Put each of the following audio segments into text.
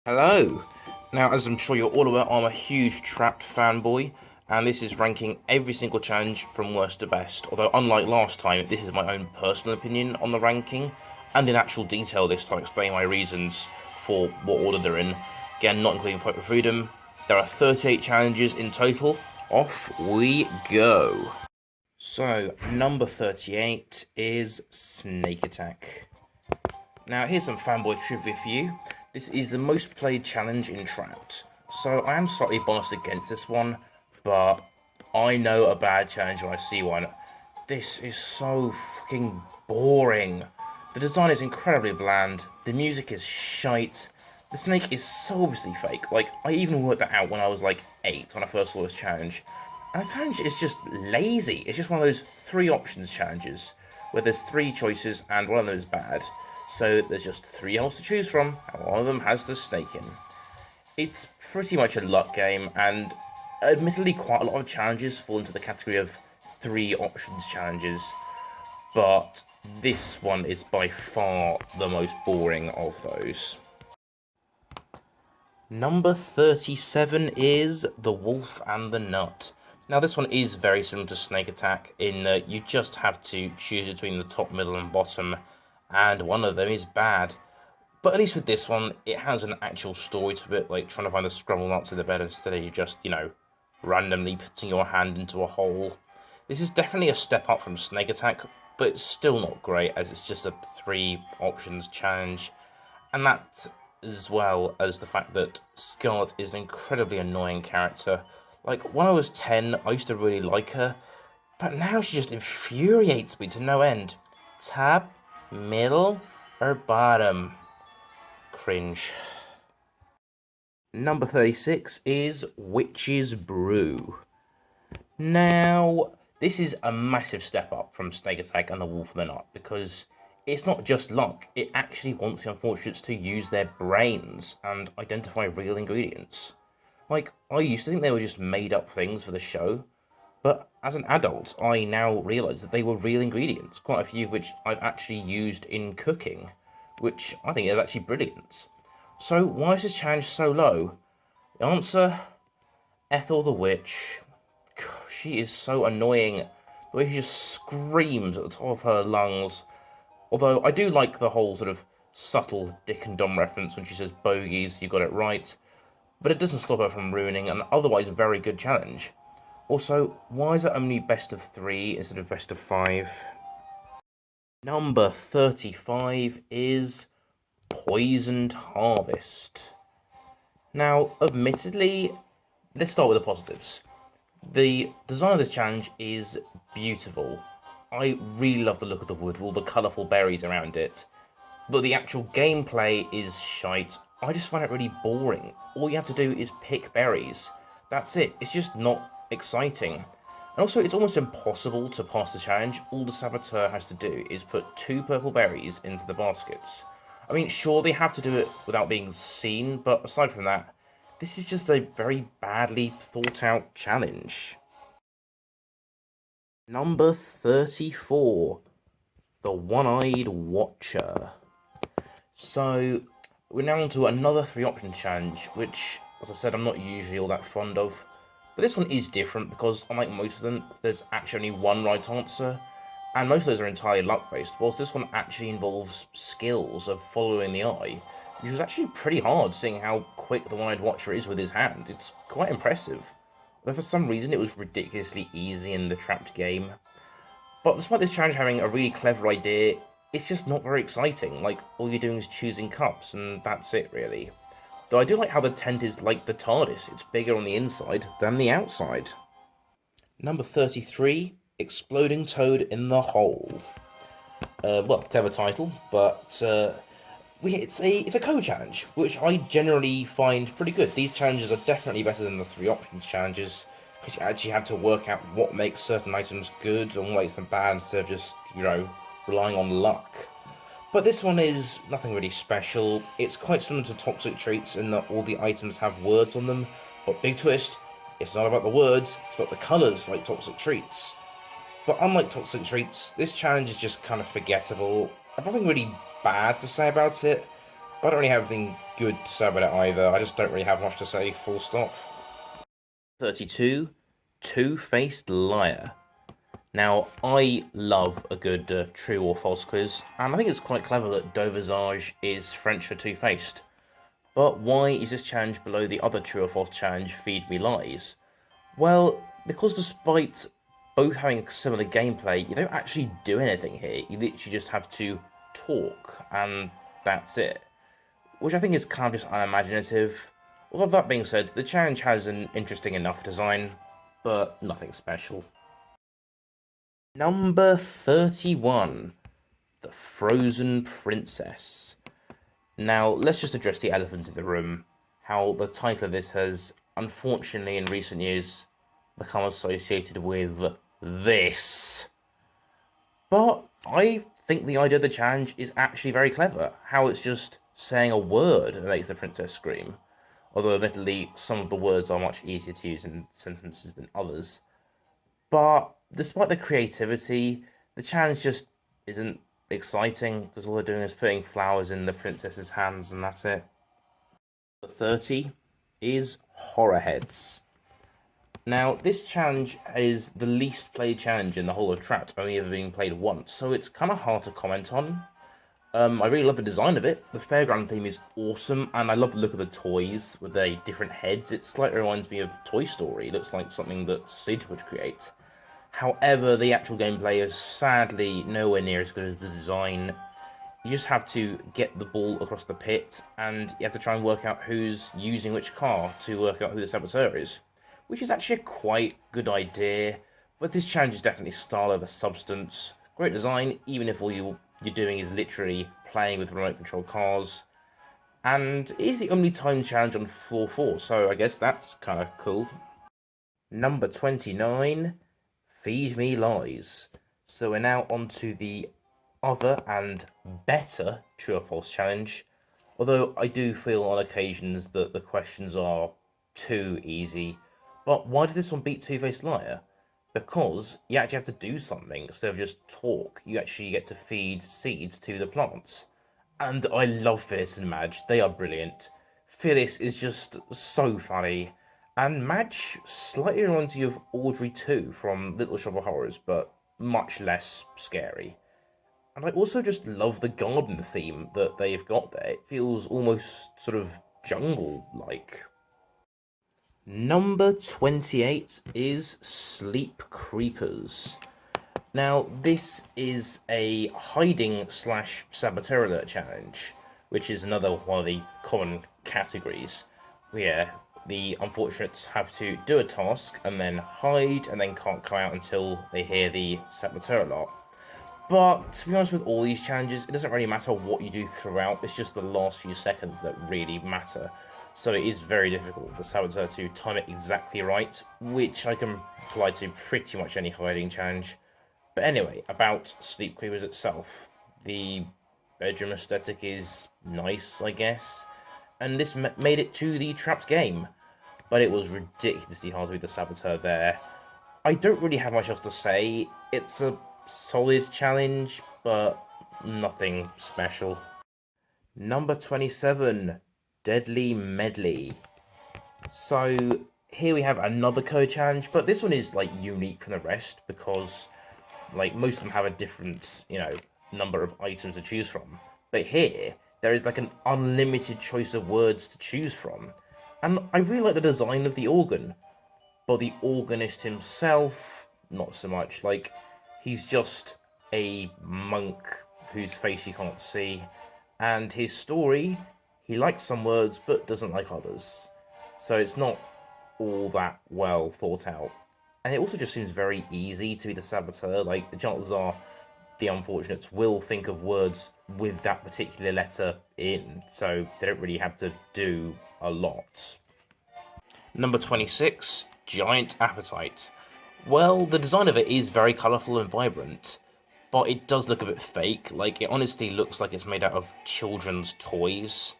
Hello! Now, as I'm sure you're all aware, I'm a huge Trapped fanboy, and this is ranking every single challenge from worst to best. Although, unlike last time, this is my own personal opinion on the ranking, and in actual detail this time, explaining my reasons for what order they're in. Again, not including Fight for Freedom. There are 38 challenges in total. Off we go! So, number 38 is Snake Attack. Now, here's some fanboy trivia for you. This is the most played challenge in Trapped, so I am slightly biased against this one, but I know a bad challenge when I see one. This is so fucking boring. The design is incredibly bland, the music is shite, the snake is so obviously fake. Like, I even worked that out when I was like 8 when I first saw this challenge. And the challenge is just lazy. It's just one of those 3 options challenges, where there's 3 choices and one of them is bad. So there's just 3 holes to choose from, and one of them has the snake in. It's pretty much a luck game, and admittedly quite a lot of challenges fall into the category of 3 options challenges, but this one is by far the most boring of those. Number 37 is The Wolf and the Nut. Now this one is very similar to Snake Attack in that you just have to choose between the top, middle and bottom, and one of them is bad. But at least with this one, it has an actual story to it, like trying to find the scrabble nuts in the bed instead of you just, randomly putting your hand into a hole. This is definitely a step up from Snake Attack, but it's still not great as it's just a 3 options challenge. And that, as well as the fact that Scarlet is an incredibly annoying character. Like, when I was 10, I used to really like her, but now she just infuriates me to no end. Top, middle, or bottom? Cringe. Number 36 is Witch's Brew. Now, this is a massive step up from Snake Attack and the Wolf and the Nut, because it's not just luck, it actually wants the unfortunates to use their brains and identify real ingredients. Like, I used to think they were just made up things for the show, but as an adult, I now realise that they were real ingredients, quite a few of which I've actually used in cooking, which I think is actually brilliant. So why is this challenge so low? The answer, Ethel the Witch. She is so annoying, the way she just screams at the top of her lungs. Although I do like the whole sort of subtle Dick and Dom reference when she says bogeys, you got it right, but it doesn't stop her from ruining an otherwise very good challenge. Also, why is it only best of 3 instead of best of 5? Number 35 is Poisoned Harvest. Now, admittedly, let's start with the positives. The design of this challenge is beautiful. I really love the look of the wood with all the colourful berries around it. But the actual gameplay is shite. I just find it really boring. All you have to do is pick berries. That's it. It's just not exciting. And also, it's almost impossible to pass the challenge. All the saboteur has to do is put 2 purple berries into the baskets. I mean, sure, they have to do it without being seen, but aside from that, this is just a very badly thought out challenge. Number 34, the One-Eyed Watcher. So, we're now on to another 3 option challenge, which, as I said, I'm not usually all that fond of. But this one is different because, unlike most of them, there's actually only one right answer, and most of those are entirely luck-based, whilst this one actually involves skills of following the eye, which is actually pretty hard, seeing how quick the One-Eyed Watcher is with his hand. It's quite impressive. Though for some reason it was ridiculously easy in the Trapped game. But despite this challenge having a really clever idea, it's just not very exciting. Like, all you're doing is choosing cups, and that's it, really. Though I do like how the tent is like the TARDIS. It's bigger on the inside than the outside. Number 33, Exploding Toad in the Hole. Well, clever title, but it's a code challenge, which I generally find pretty good. These challenges are definitely better than the 3 options challenges, because you actually have to work out what makes certain items good and what makes them bad instead of just, relying on luck. But this one is nothing really special. It's quite similar to Toxic Treats in that all the items have words on them, but big twist, it's not about the words, it's about the colours like Toxic Treats. But unlike Toxic Treats, this challenge is just kind of forgettable. I've nothing really bad to say about it. I don't really have anything good to say about it either. I just don't really have much to say, full stop. 32. Two-Faced Liar. Now, I love a good true or false quiz, and I think it's quite clever that Dovizage is French for two-faced. But why is this challenge below the other true or false challenge, Feed Me Lies? Well, because despite both having similar gameplay, you don't actually do anything here. You literally just have to talk, and that's it. Which I think is kind of just unimaginative. Although that being said, the challenge has an interesting enough design, but nothing special. Number 31. The Frozen Princess. Now, let's just address the elephant in the room. How the title of this has, unfortunately in recent years, become associated with this. But I think the idea of the challenge is actually very clever. How it's just saying a word that makes the princess scream. Although admittedly, some of the words are much easier to use in sentences than others. But despite the creativity, the challenge just isn't exciting because all they're doing is putting flowers in the princess's hands and that's it. The 30 is Horror Heads. Now, this challenge is the least played challenge in the whole of Trapped, only ever being played once, so it's kind of hard to comment on. I really love the design of it. The fairground theme is awesome, and I love the look of the toys with their different heads. It slightly reminds me of Toy Story. It looks like something that Sid would create. However, the actual gameplay is sadly nowhere near as good as the design. You just have to get the ball across the pit, and you have to try and work out who's using which car to work out who the saboteur is. Which is actually a quite good idea, but this challenge is definitely style over substance. Great design, even if all you're doing is literally playing with remote control cars. And it is the only time challenge on floor 4, so I guess that's kind of cool. Number 29, Feed Me Lies. So we're now on to the other and better true or false challenge. Although I do feel on occasions that the questions are too easy. But why did this one beat Two-Faced Liar? Because you actually have to do something instead of just talk. You actually get to feed seeds to the plants. And I love Phyllis and Madge. They are brilliant. Phyllis is just so funny. And Madge slightly reminds you of Audrey 2 from Little Shop of Horrors, but much less scary. And I also just love the garden theme that they've got there. It feels almost sort of jungle-like. Number 28 is Sleepcreepers. Now, this is a hiding slash saboteur alert challenge, which is another one of the common categories, where the unfortunates have to do a task and then hide and then can't come out until they hear the saboteur alert. But to be honest with all these challenges, it doesn't really matter what you do throughout, it's just the last few seconds that really matter. So it is very difficult for the saboteur to time it exactly right, which I can apply to pretty much any hiding challenge. But anyway, about Sleepcreepers itself. The bedroom aesthetic is nice, I guess. And this made it to the Trapped game. But it was ridiculously hard to be the saboteur there. I don't really have much else to say. It's a solid challenge, but nothing special. Number 27, Deadly Medley. So here we have another code challenge, but this one is like unique from the rest because like most of them have a different, number of items to choose from. But here there is like an unlimited choice of words to choose from. And I really like the design of the organ, but the organist himself, not so much. Like, he's just a monk whose face you can't see, and his story, he likes some words but doesn't like others. So it's not all that well thought out. And it also just seems very easy to be the saboteur. Like, the chances are the unfortunates will think of words with that particular letter in, so they don't really have to do a lot. Number 26, Giant Appetite. Well, the design of it is very colourful and vibrant, but it does look a bit fake. Like, it honestly looks like it's made out of children's toys.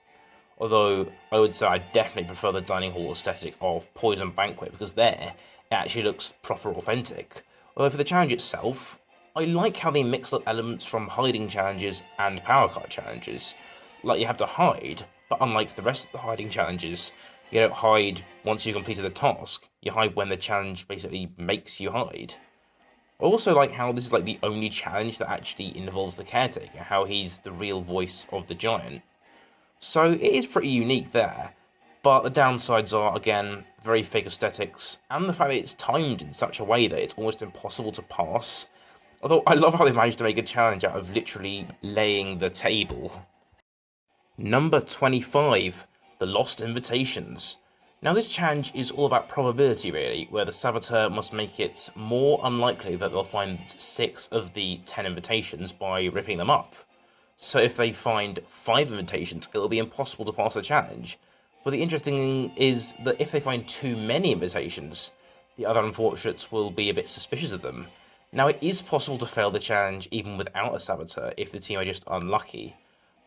Although, I would say I definitely prefer the dining hall aesthetic of Poison Banquet, because there, it actually looks proper authentic. Although for the challenge itself, I like how they mix up elements from hiding challenges and power card challenges, like you have to hide, but unlike the rest of the hiding challenges, you don't hide once you've completed the task, you hide when the challenge basically makes you hide. I also like how this is like the only challenge that actually involves the caretaker, how he's the real voice of the giant. So it is pretty unique there, but the downsides are, again, very fake aesthetics, and the fact that it's timed in such a way that it's almost impossible to pass. Although I love how they managed to make a challenge out of literally laying the table. Number 25, The Lost Invitations. Now this challenge is all about probability really, where the saboteur must make it more unlikely that they'll find 6 of the 10 invitations by ripping them up. So if they find 5 invitations, it'll be impossible to pass the challenge. But the interesting thing is that if they find too many invitations, the other unfortunates will be a bit suspicious of them. Now it is possible to fail the challenge even without a saboteur if the team are just unlucky.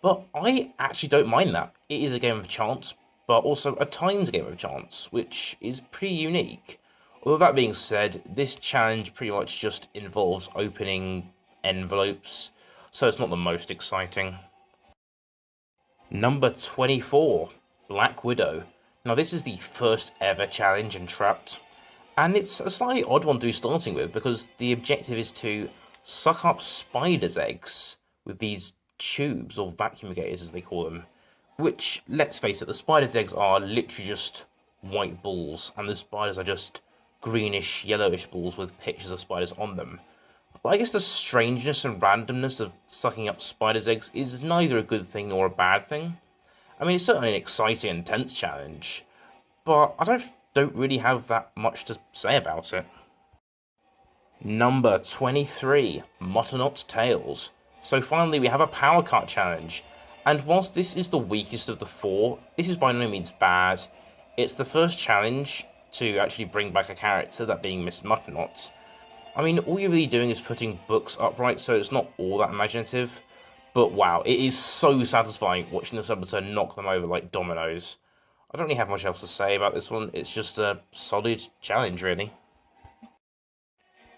But I actually don't mind that. It is a game of chance, but also a timed game of chance, which is pretty unique. Although that being said, this challenge pretty much just involves opening envelopes, so it's not the most exciting. Number 24, Black Widow. Now this is the first ever challenge in Trapped, and it's a slightly odd one to be starting with because the objective is to suck up spiders' eggs with these tubes, or vacuumigators as they call them, which, let's face it, the spiders' eggs are literally just white balls, and the spiders are just greenish, yellowish balls with pictures of spiders on them. But I guess the strangeness and randomness of sucking up spiders' eggs is neither a good thing nor a bad thing. I mean, it's certainly an exciting, intense challenge, but I don't really have that much to say about it. Number 23, Mottonot's Tales. So finally we have a power cut challenge, and whilst this is the weakest of the 4, this is by no means bad. It's the first challenge to actually bring back a character, that being Miss Muttonot. I mean, all you're really doing is putting books upright, so it's not all that imaginative. But wow, it is so satisfying watching the saboteur knock them over like dominoes. I don't really have much else to say about this one, it's just a solid challenge really.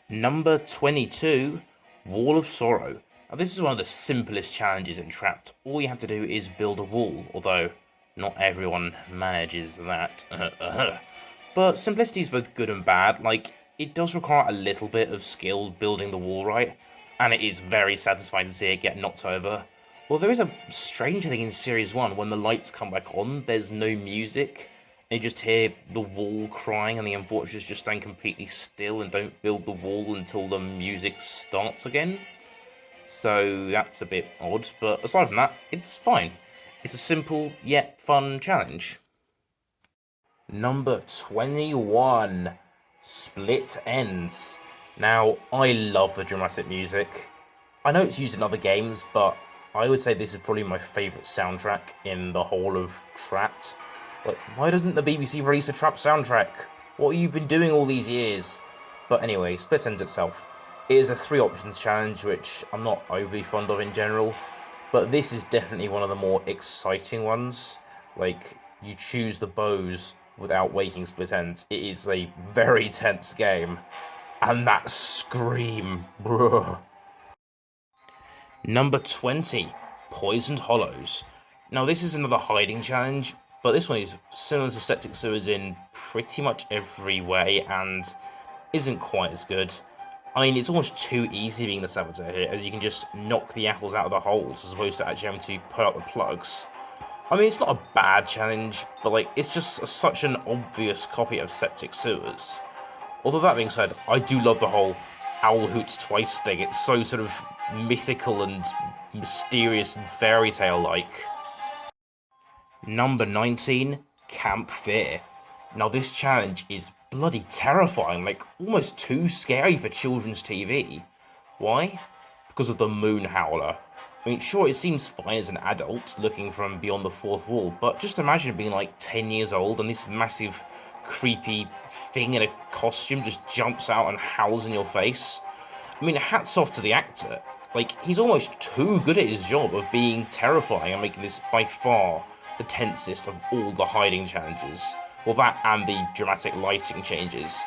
Number 22, Wall of Sorrow. Now this is one of the simplest challenges in Trapped. All you have to do is build a wall, although not everyone manages that. But simplicity is both good and bad. Like, it does require a little bit of skill building the wall right, and it is very satisfying to see it get knocked over. Well, there is a strange thing in Series 1, when the lights come back on, there's no music, and you just hear the wall crying, and the unfortunates just stand completely still and don't build the wall until the music starts again. So that's a bit odd, but aside from that, it's fine. It's a simple yet fun challenge. Number 21, Split Ends. Now, I love the dramatic music. I know it's used in other games, but I would say this is probably my favourite soundtrack in the whole of Trapped. Like, why doesn't the BBC release a Trapped soundtrack? What have you been doing all these years? But anyway, Split Ends itself. It is a 3 options challenge, which I'm not overly fond of in general, but this is definitely one of the more exciting ones. Like, you choose the bows without waking split ends. It is a very tense game. And that scream, bruh. Number 20, Poisoned Hollows. Now this is another hiding challenge, but this one is similar to Septic Sewers in pretty much every way and isn't quite as good. I mean, it's almost too easy being the saboteur here, as you can just knock the apples out of the holes as opposed to actually having to put out the plugs. I mean, it's not a bad challenge, but like, it's just such an obvious copy of Septic Sewers. Although that being said, I do love the whole owl hoots twice thing. It's so sort of mythical and mysterious and fairy tale-like. Number 19, Camp Fear. Now this challenge is bloody terrifying, like almost too scary for children's TV. Why? Because of the moon howler. I mean, sure, it seems fine as an adult looking from beyond the 4th wall, but just imagine being like 10 years old and this massive creepy thing in a costume just jumps out and howls in your face. I mean, hats off to the actor. Like, he's almost too good at his job of being terrifying and making this by far the tensest of all the hiding challenges. Well, that and the dramatic lighting changes.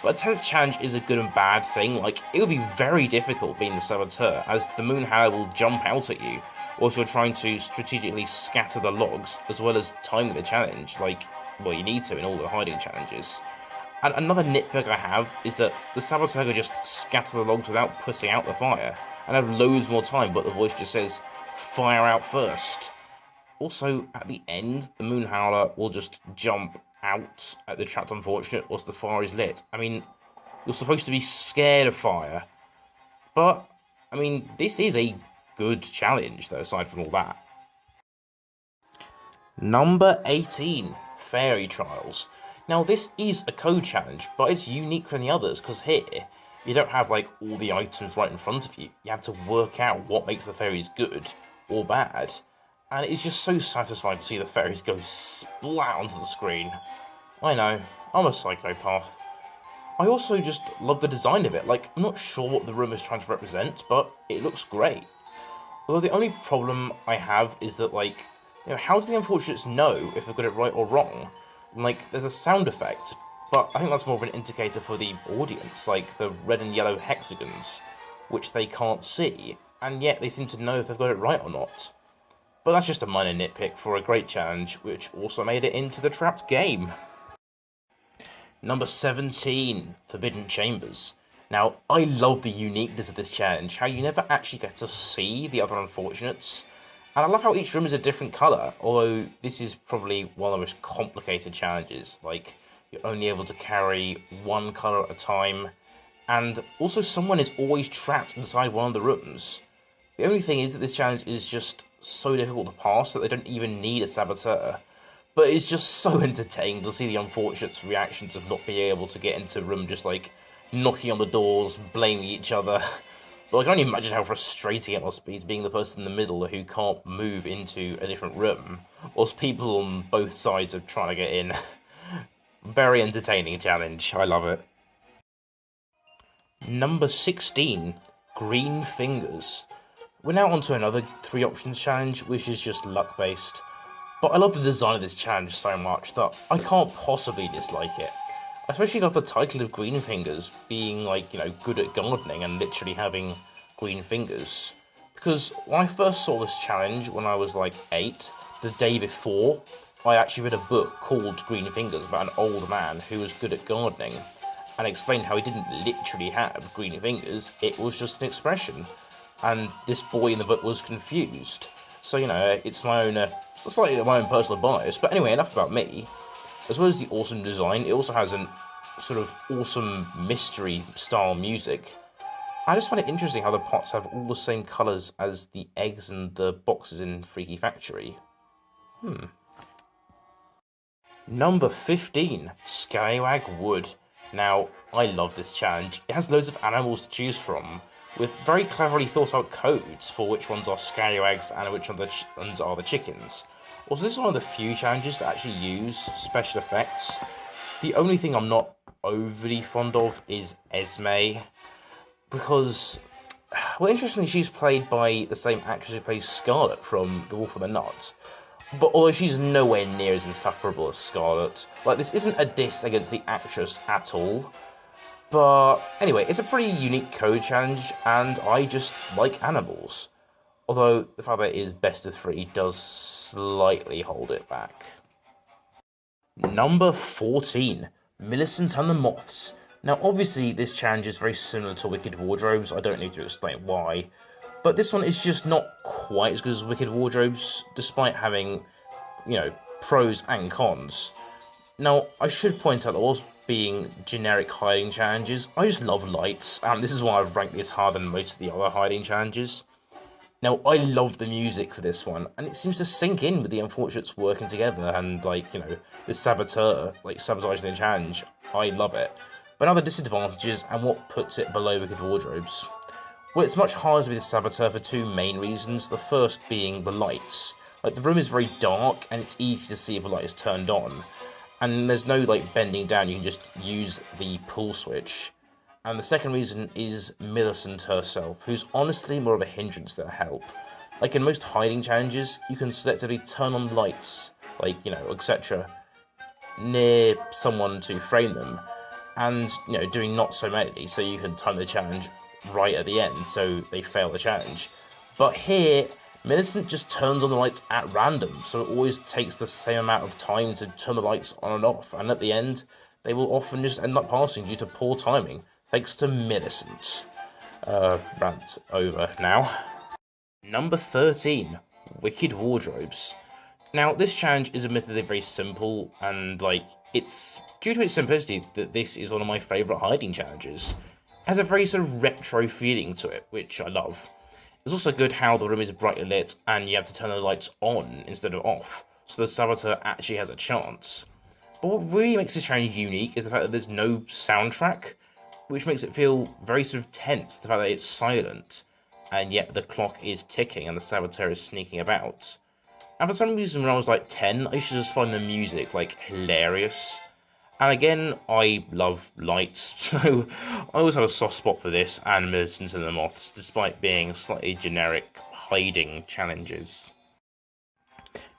But a tense challenge is a good and bad thing. Like, it would be very difficult being the saboteur, as the moon howler will jump out at you, whilst you're trying to strategically scatter the logs, as well as timing the challenge, like, well, you need to in all the hiding challenges. And another nitpick I have is that the saboteur could just scatter the logs without putting out the fire, and have loads more time, but the voice just says, fire out first. Also, at the end, the moon howler will just jump out at the trapped unfortunate whilst the fire is lit. I mean, you're supposed to be scared of fire, but, I mean, this is a good challenge, though, aside from all that. Number 18, Fairy Trials. Now, this is a code challenge, but it's unique from the others, because here, you don't have, like, all the items right in front of you. You have to work out what makes the fairies good or bad, and it's just so satisfying to see the fairies go splat onto the screen. I know, I'm a psychopath. I also just love the design of it. Like, I'm not sure what the room is trying to represent, but it looks great. Although the only problem I have is that, like, you know, how do the unfortunates know if they've got it right or wrong? Like, there's a sound effect, but I think that's more of an indicator for the audience, like the red and yellow hexagons, which they can't see, and yet they seem to know if they've got it right or not. But that's just a minor nitpick for a great challenge, which also made it into the Trapped game. Number 17, Forbidden Chambers. Now, I love the uniqueness of this challenge, how you never actually get to see the other unfortunates. And I love how each room is a different colour, although this is probably one of the most complicated challenges. Like, you're only able to carry one colour at a time, and also someone is always trapped inside one of the rooms. The only thing is that this challenge is just so difficult to pass that they don't even need a saboteur. But it's just so entertaining to see the unfortunates' reactions of not being able to get into a room, just like knocking on the doors, blaming each other. But I can only imagine how frustrating it must be to being the person in the middle who can't move into a different room, whilst people on both sides are trying to get in. Very entertaining challenge, I love it. Number 16, Green Fingers. We're now on to another 3 options challenge, which is just luck based. But I love the design of this challenge so much that I can't possibly dislike it. I especially love the title of Green Fingers being, like, you know, good at gardening and literally having green fingers. Because when I first saw this challenge when I was like 8, the day before, I actually read a book called Green Fingers about an old man who was good at gardening and explained how he didn't literally have green fingers, it was just an expression. And this boy in the book was confused. So, you know, it's my own, slightly my own personal bias. But anyway, enough about me. As well as the awesome design, it also has an sort of awesome mystery style music. I just find it interesting how the pots have all the same colours as the eggs and the boxes in Freaky Factory. Number 15, Skywag Wood. Now, I love this challenge. It has loads of animals to choose from, with very cleverly thought out codes for which ones are scallywags and which ones are the chickens. Also, this is one of the few challenges to actually use special effects. The only thing I'm not overly fond of is Esme, because, well, interestingly, she's played by the same actress who plays Scarlet from The Wolf of the Knot. But although she's nowhere near as insufferable as Scarlet, like, this isn't a diss against the actress at all. But anyway, it's a pretty unique code challenge, and I just like animals. Although the fact that it is best of 3 does slightly hold it back. Number 14, Millicent and the Moths. Now, obviously, this challenge is very similar to Wicked Wardrobes. I don't need to explain why. But this one is just not quite as good as Wicked Wardrobes, despite having, you know, pros and cons. Now, I should point out that whilst being generic hiding challenges, I just love lights, and this is why I've ranked this higher than most of the other hiding challenges. Now, I love the music for this one, and it seems to sink in with the unfortunates working together, and, like, you know, the saboteur, like, sabotaging the challenge. I love it. But now the disadvantages, and what puts it below Wicked Wardrobes. Well, it's much harder to be the saboteur for 2 main reasons, the first being the lights. Like, the room is very dark, and it's easy to see if a light is turned on. And there's no, like, bending down, you can just use the pull switch. And the second reason is Millicent herself, who's honestly more of a hindrance than a help. Like in most hiding challenges, you can selectively turn on lights, like, you know, etc., near someone to frame them. and, doing not so many, so you can time the challenge right at the end, so they fail the challenge. But here, Millicent just turns on the lights at random, so it always takes the same amount of time to turn the lights on and off, and at the end, they will often just end up passing due to poor timing, thanks to Millicent. Rant over now. Number 13, Wicked Wardrobes. Now, this challenge is admittedly very simple, and, it's due to its simplicity that this is one of my favourite hiding challenges. It has a very sort of retro feeling to it, which I love. It's also good how the room is brightly lit, and you have to turn the lights on instead of off, so the saboteur actually has a chance. But what really makes this challenge unique is the fact that there's no soundtrack, which makes it feel very sort of tense, the fact that it's silent, and yet the clock is ticking and the saboteur is sneaking about. And for some reason, when I was 10, I used to just find the music, hilarious. And again, I love lights, so I always have a soft spot for this and Millicent and the Moths, despite being slightly generic hiding challenges.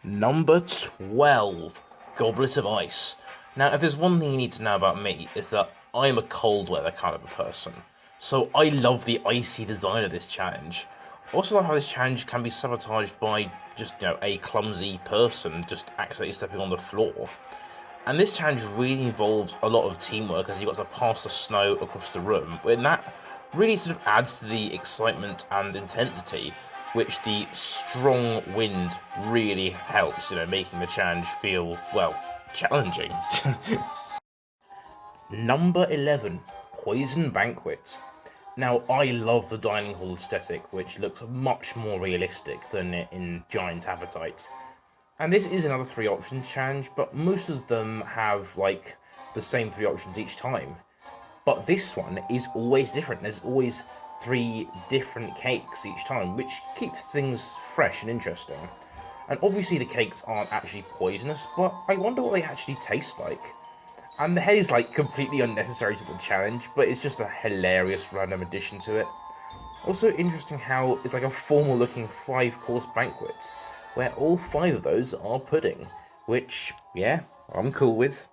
Number 12, Goblet of Ice. Now, if there's one thing you need to know about me, is that I'm a cold weather kind of a person. So I love the icy design of this challenge. I also love how this challenge can be sabotaged by just, a clumsy person just accidentally stepping on the floor. And this challenge really involves a lot of teamwork as you've got to pass the snow across the room, and that really sort of adds to the excitement and intensity, which the strong wind really helps, making the challenge feel, challenging. Number 11, Poison Banquets. Now, I love the dining hall aesthetic, which looks much more realistic than in Giant Appetite. And this is another 3 options challenge, but most of them have, the same 3 options each time. But this one is always different. There's always 3 different cakes each time, which keeps things fresh and interesting. And obviously the cakes aren't actually poisonous, but I wonder what they actually taste like. And the head is, completely unnecessary to the challenge, but it's just a hilarious random addition to it. Also interesting how it's a formal-looking 5-course banquet, where all 5 of those are pudding, which, yeah, I'm cool with.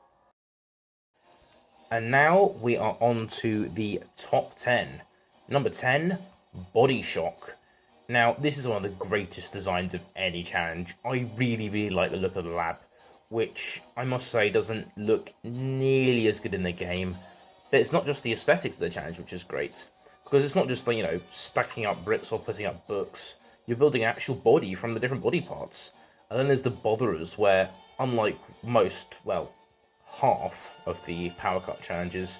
And now we are on to the top 10. Number 10, Body Shock. Now, this is one of the greatest designs of any challenge. I really, really like the look of the lab, which I must say doesn't look nearly as good in the game. But it's not just the aesthetics of the challenge, which is great, because it's not just, stacking up bricks or putting up books. You're building an actual body from the different body parts. And then there's the botherers, where, unlike most, half of the power cut challenges,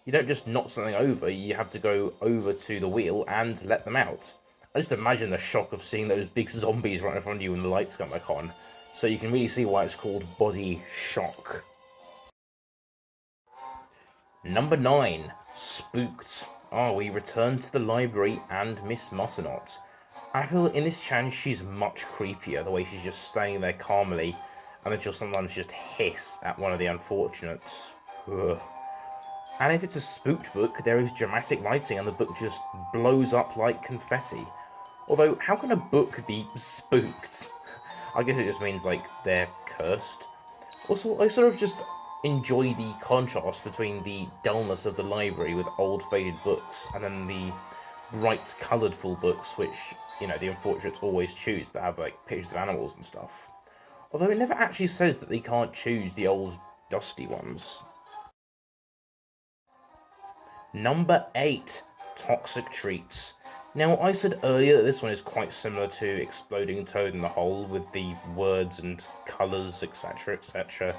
you don't just knock something over, you have to go over to the wheel and let them out. I just imagine the shock of seeing those big zombies right in front of you when the lights come back on. So you can really see why it's called Body Shock. Number 9, Spooked. We return to the library and Miss Mutternot. I feel in this challenge she's much creepier, the way she's just staying there calmly, and then she'll sometimes just hiss at one of the unfortunates. Ugh. And if it's a spooked book, there is dramatic lighting and the book just blows up like confetti. Although, how can a book be spooked? I guess it just means, they're cursed. Also, I sort of just enjoy the contrast between the dullness of the library with old faded books and then the bright colourful books which, the unfortunates always choose that have, pictures of animals and stuff. Although it never actually says that they can't choose the old dusty ones. Number 8, Toxic Treats. Now, I said earlier that this one is quite similar to Exploding Toad in the Hole with the words and colours, etc, etc.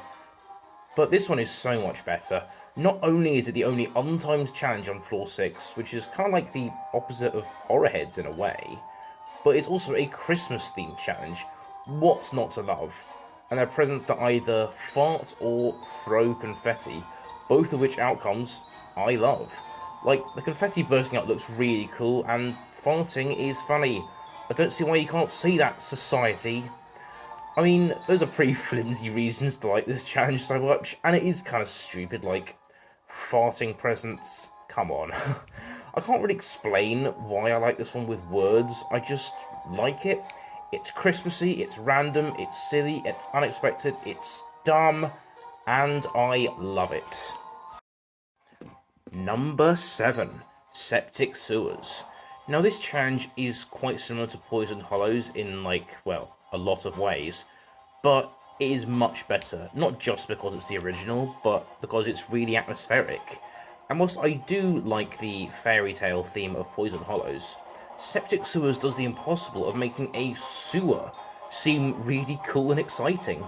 But this one is so much better. Not only is it the only untimed challenge on floor 6, which is kind of like the opposite of Horror Heads in a way, but it's also a Christmas-themed challenge. What's not to love? And they're presents that either fart or throw confetti, both of which outcomes I love. The confetti bursting out looks really cool, and farting is funny. I don't see why you can't see that, society. I mean, those are pretty flimsy reasons to like this challenge so much, and it is kind of stupid, farting presents. Come on. I can't really explain why I like this one with words, I just like it. It's Christmassy, it's random, it's silly, it's unexpected, it's dumb, and I love it. Number 7, septic sewers. Now this challenge is quite similar to Poisoned Hollows in well, a lot of ways, but it is much better, not just because it's the original, but because it's really atmospheric. And whilst I do like the fairy tale theme of Poisoned Hollows, Septic Sewers does the impossible of making a sewer seem really cool and exciting.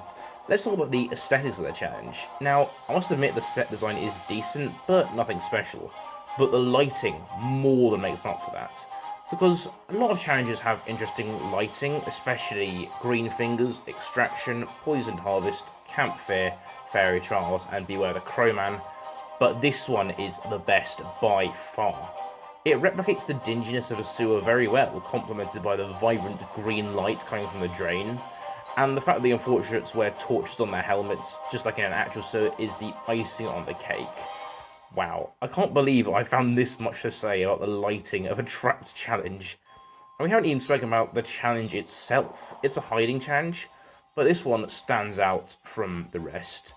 Let's talk about the aesthetics of the challenge. Now, I must admit the set design is decent, but nothing special. But the lighting more than makes up for that. Because a lot of challenges have interesting lighting, especially Green Fingers, Extraction, Poisoned Harvest, Camp Fear, Fairy Trials, and Beware the Crowman. But this one is the best by far. It replicates the dinginess of a sewer very well, complemented by the vibrant green light coming from the drain. And the fact that the unfortunates wear torches on their helmets, just like in an actual sewer, is the icing on the cake. Wow, I can't believe I found this much to say about the lighting of a trapped challenge. And we haven't even spoken about the challenge itself. It's a hiding challenge, but this one stands out from the rest.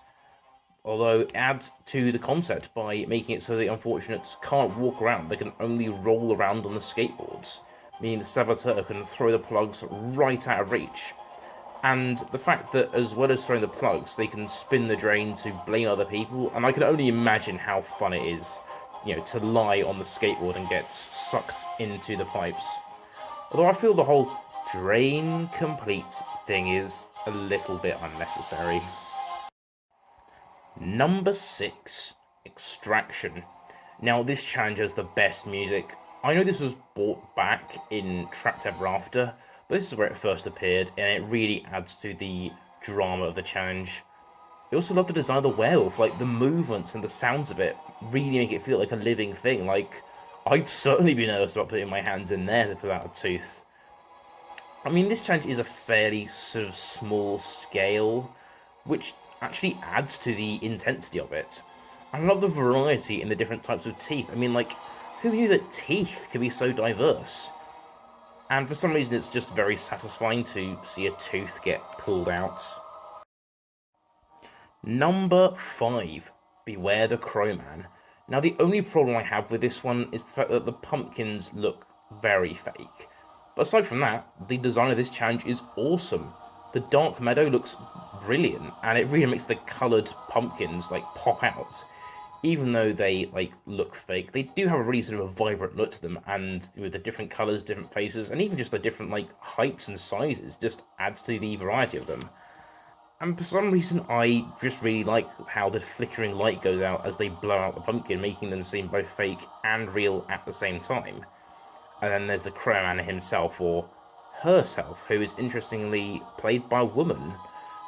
Although it adds to the concept by making it so the unfortunates can't walk around, they can only roll around on the skateboards, meaning the saboteur can throw the plugs right out of reach. And the fact that, as well as throwing the plugs, they can spin the drain to blame other people, and I can only imagine how fun it is, to lie on the skateboard and get sucked into the pipes. Although I feel the whole drain complete thing is a little bit unnecessary. Number 6, Extraction. Now, this challenge has the best music. I know this was brought back in Trapped Ever After, but this is where it first appeared, and it really adds to the drama of the challenge. I also love the design of the werewolf, the movements and the sounds of it really make it feel like a living thing. I'd certainly be nervous about putting my hands in there to pull out a tooth. I mean, this challenge is a fairly sort of small scale, which actually adds to the intensity of it. I love the variety in the different types of teeth. I mean, who knew that teeth could be so diverse? And for some reason, it's just very satisfying to see a tooth get pulled out. Number 5, Beware the Crowman. Now, the only problem I have with this one is the fact that the pumpkins look very fake. But aside from that, the design of this challenge is awesome. The dark meadow looks brilliant, and it really makes the coloured pumpkins pop out. Even though they look fake, they do have a really sort of a vibrant look to them, and with the different colours, different faces, and even just the different heights and sizes just adds to the variety of them. And for some reason, I just really like how the flickering light goes out as they blow out the pumpkin, making them seem both fake and real at the same time. And then there's the Crowman himself, or herself, who is interestingly played by a woman,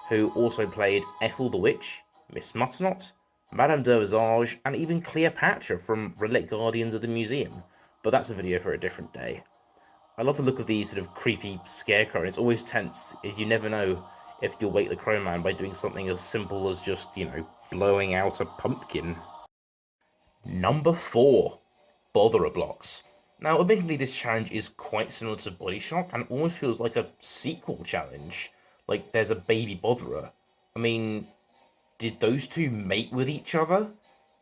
who also played Ethel the Witch, Miss Mutternot, Madame de Visage, and even Cleopatra from Relic Guardians of the Museum. But that's a video for a different day. I love the look of the sort of creepy scarecrow, and it's always tense, as you never know if you'll wake the Crowman by doing something as simple as just, blowing out a pumpkin. Number 4, Botherer Blocks. Now, admittedly, this challenge is quite similar to Body Shock, and almost feels like a sequel challenge. There's a baby botherer. I mean, did those two mate with each other?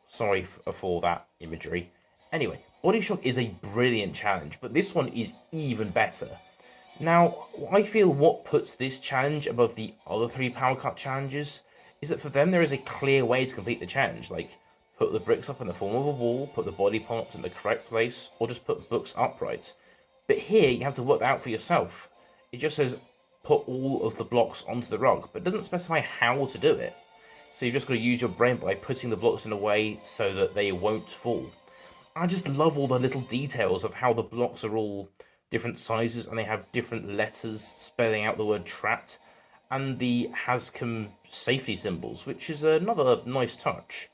Sorry for that imagery. Anyway, Body Shock is a brilliant challenge, but this one is even better. Now, I feel what puts this challenge above the other 3 Power Cut challenges is that for them there is a clear way to complete the challenge, put the bricks up in the form of a wall, put the body parts in the correct place, or just put books upright. But here, you have to work that out for yourself. It just says, put all of the blocks onto the rug, but it doesn't specify how to do it. So you've just got to use your brain by putting the blocks in a way so that they won't fall. I just love all the little details of how the blocks are all different sizes, and they have different letters spelling out the word trapped, and the Hascom safety symbols, which is another nice touch.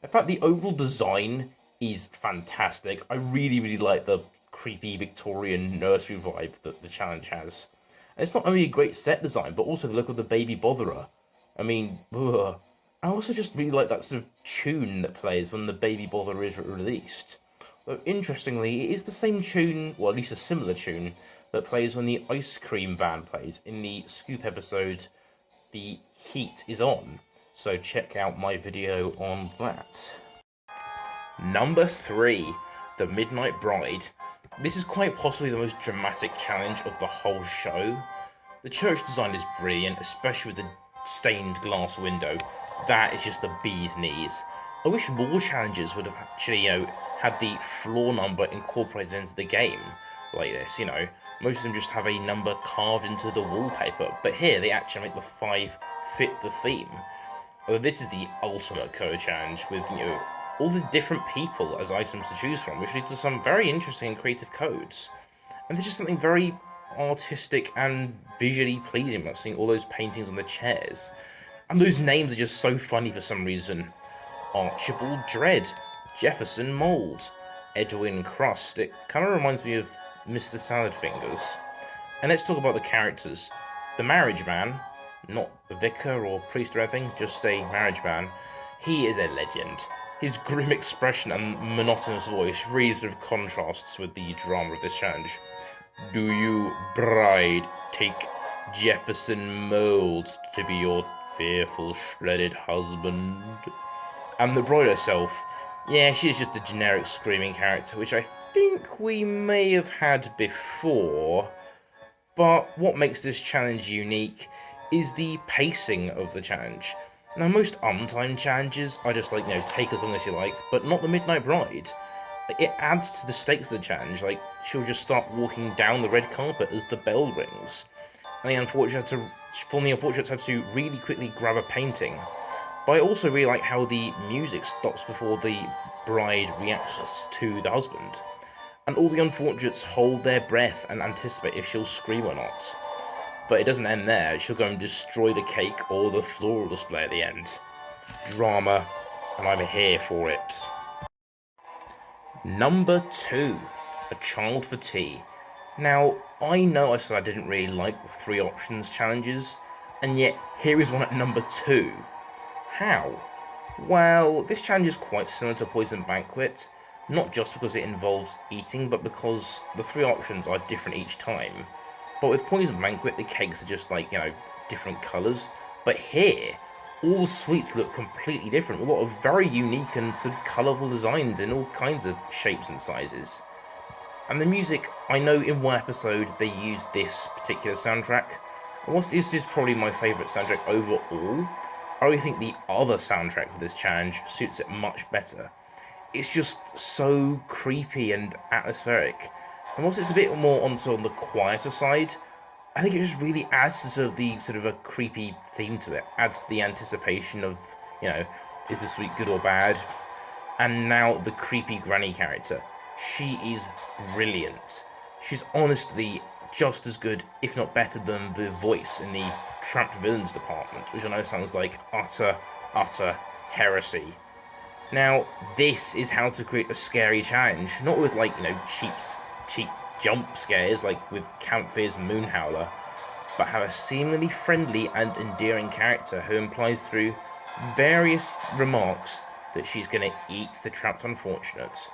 In fact, the overall design is fantastic. I really like the creepy Victorian nursery vibe that the challenge has. And it's not only a great set design, but also the look of the baby botherer. I mean, ugh. I also just really like that sort of tune that plays when the baby botherer is released. Though, interestingly, it is the same tune, or at least a similar tune, that plays when the ice cream van plays in the Scoop episode, The Heat is On. So check out my video on that. Number 3, the Midnight Bride. This is quite possibly the most dramatic challenge of the whole show. The church design is brilliant, especially with the stained glass window. That is just the bee's knees. I wish more challenges would have actually, had the floor number incorporated into the game like this, Most of them just have a number carved into the wallpaper, but here they actually make the 5 fit the theme. This is the ultimate code challenge with, all the different people as items to choose from, which leads to some very interesting and creative codes. And there's just something very artistic and visually pleasing about seeing all those paintings on the chairs. And those names are just so funny for some reason. Archibald Dread, Jefferson Mould, Edwin Crust. It kind of reminds me of Mr. Salad Fingers. And let's talk about the characters. The marriage man, not a vicar or priest or anything, just a marriage man. He is a legend. His grim expression and monotonous voice really sort of contrasts with the drama of this challenge. Do you, bride, take Jefferson Mould to be your fearful shredded husband? And the bride herself, yeah, she's just a generic screaming character, which I think we may have had before. But what makes this challenge unique is the pacing of the challenge. Now, most untimed challenges are just like, take as long as you like, but not the Midnight Bride. It adds to the stakes of the challenge, like, she'll just start walking down the red carpet as the bell rings. And the unfortunate have to really quickly grab a painting. But I also really like how the music stops before the bride reacts to the husband. And all the unfortunates hold their breath and anticipate if she'll scream or not. But it doesn't end there. She'll go and destroy the cake or the floral display at the end. Drama, and I'm here for it. Number 2, A Child for Tea. Now, I know I said I didn't really like the 3 options challenges, and yet here is one at number 2. How? Well, this challenge is quite similar to Poison Banquet, not just because it involves eating, but because the 3 options are different each time. But with Poison Banquet, the cakes are just like, different colours. But here, all sweets look completely different. A lot of very unique and sort of colourful designs in all kinds of shapes and sizes. And the music, I know in one episode they used this particular soundtrack. And whilst this is probably my favourite soundtrack overall, I really think the other soundtrack for this challenge suits it much better. It's just so creepy and atmospheric. And whilst it's a bit more on the quieter side, I think it just really adds to sort of a creepy theme to it. Adds to the anticipation of, is the sweet good or bad? And now the creepy granny character. She is brilliant. She's honestly just as good, if not better than the voice in the Trapped Villains department, which I know sounds like utter heresy. Now, this is how to create a scary challenge, not with cheap jump scares like with Camp Fear's Moonhowler, but have a seemingly friendly and endearing character who implies through various remarks that she's going to eat the trapped unfortunates.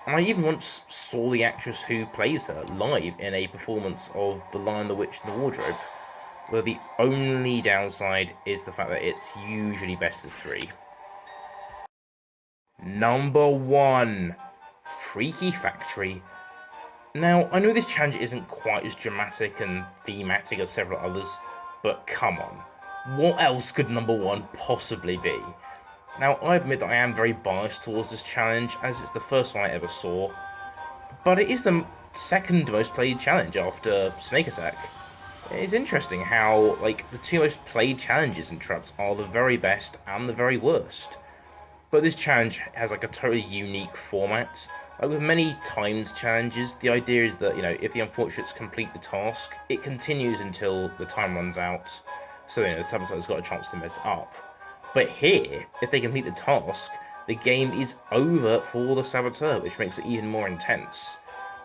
And I even once saw the actress who plays her live in a performance of The Lion, the Witch, and the Wardrobe, where the only downside is the fact that it's usually best of 3. Number 1, Freaky Factory. Now, I know this challenge isn't quite as dramatic and thematic as several others, but come on, what else could number 1 possibly be? Now, I admit that I am very biased towards this challenge, as it's the first one I ever saw, but it is the second most played challenge after Snake Attack. It's interesting how, the 2 most played challenges in Trapped are the very best and the very worst. But this challenge has a totally unique format. With many timed challenges, the idea is that, if the unfortunates complete the task, it continues until the time runs out, so the saboteur's got a chance to mess up. But here, if they complete the task, the game is over for the saboteur, which makes it even more intense.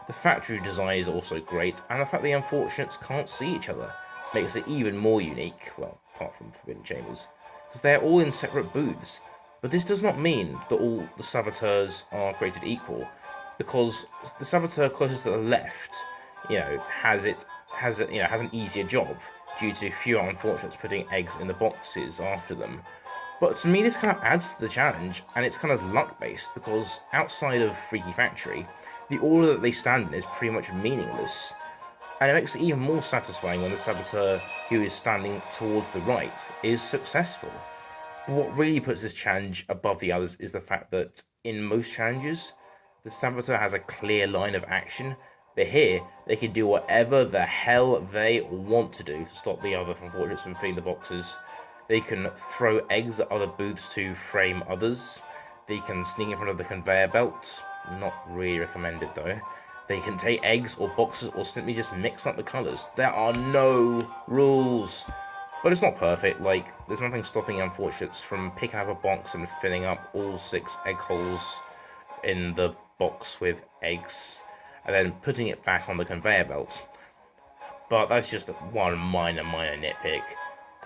The factory design is also great, and the fact the unfortunates can't see each other makes it even more unique, well, apart from Forbidden Chambers, because they're all in separate booths. But this does not mean that all the saboteurs are created equal, because the saboteur closest to the left, has an easier job due to fewer unfortunates putting eggs in the boxes after them. But to me, this kind of adds to the challenge, and it's kind of luck-based, because outside of Freaky Factory, the order that they stand in is pretty much meaningless. And it makes it even more satisfying when the saboteur who is standing towards the right is successful. But what really puts this challenge above the others is the fact that in most challenges, the saboteur has a clear line of action, but here they can do whatever the hell they want to do to stop the other unfortunates from filling the boxes. They can throw eggs at other booths to frame others. They can sneak in front of the conveyor belts. Not really recommended though. They can take eggs or boxes or simply just mix up the colours. There are no rules. But it's not perfect. Like, there's nothing stopping unfortunates from picking up a box and filling up all 6 egg holes in the box with eggs, and then putting it back on the conveyor belt. But that's just one minor nitpick,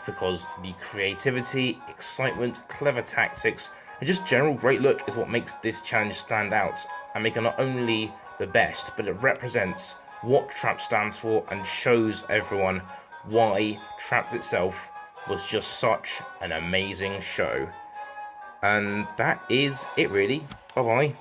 because the creativity, excitement, clever tactics, and just general great look is what makes this challenge stand out and make it not only the best, but it represents what Trapped stands for and shows everyone why Trapped itself was just such an amazing show. And that is it really. Bye bye.